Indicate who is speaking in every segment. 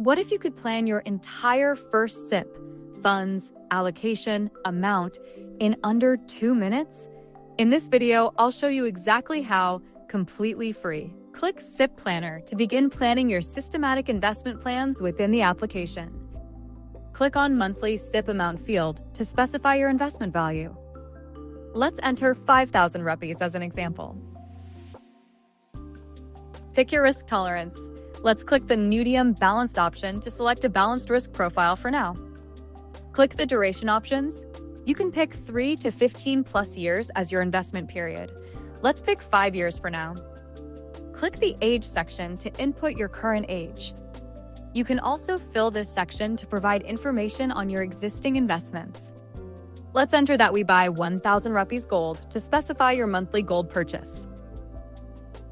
Speaker 1: What if you could plan your entire first SIP, funds, allocation, amount, in under 2 minutes? In this video, I'll show you exactly how, completely free. Click SIP Planner to begin planning your systematic investment plans within the application. Click on Monthly SIP Amount field to specify your investment value. Let's enter 5,000 rupees as an example. Pick your risk tolerance. Let's click the medium balanced option to select a balanced risk profile for now. Click the duration options. You can pick 3 to 15 plus years as your investment period. Let's pick 5 years for now. Click the age section to input your current age. You can also fill this section to provide information on your existing investments. Let's enter that we buy 1,000 rupees gold to specify your monthly gold purchase.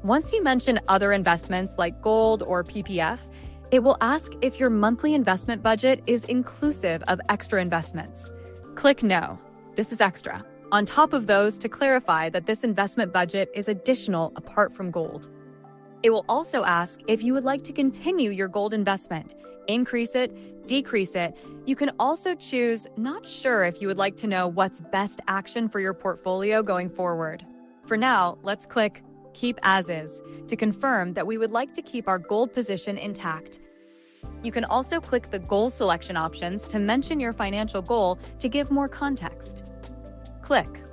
Speaker 1: Once you mention other investments like gold or PPF, it will ask if your monthly investment budget is inclusive of extra investments. Click No. This is extra. On top of those, to clarify that this investment budget is additional apart from gold. It will also ask if you would like to continue your gold investment, increase it, decrease it. You can also choose not sure if you would like to know what's best action for your portfolio going forward. For now, let's click Keep As Is to confirm that we would like to keep our gold position intact. You can also click the goal selection options to mention your financial goal to give more context. Click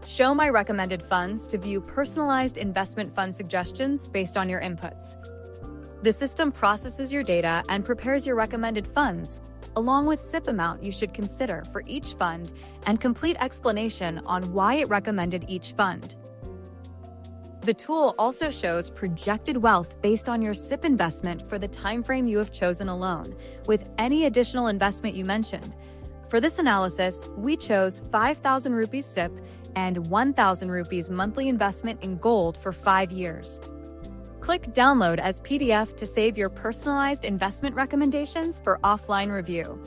Speaker 1: Show My Recommended Funds to view personalized investment fund suggestions based on your inputs. The system processes your data and prepares your recommended funds, along with SIP amount you should consider for each fund and complete explanation on why it recommended each fund. The tool also shows projected wealth based on your SIP investment for the timeframe you have chosen alone, with any additional investment you mentioned. For this analysis, we chose 5,000 rupees SIP and 1,000 rupees monthly investment in gold for 5 years. Click Download as PDF to save your personalized investment recommendations for offline review.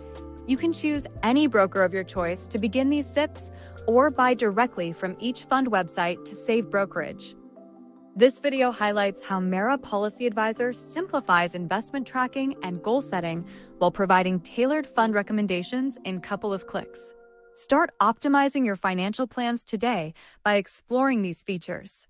Speaker 1: You can choose any broker of your choice to begin these SIPs or buy directly from each fund website to save brokerage. This video highlights how Mera Policy Advisor simplifies investment tracking and goal setting while providing tailored fund recommendations in a couple of clicks. Start optimizing your financial plans today by exploring these features.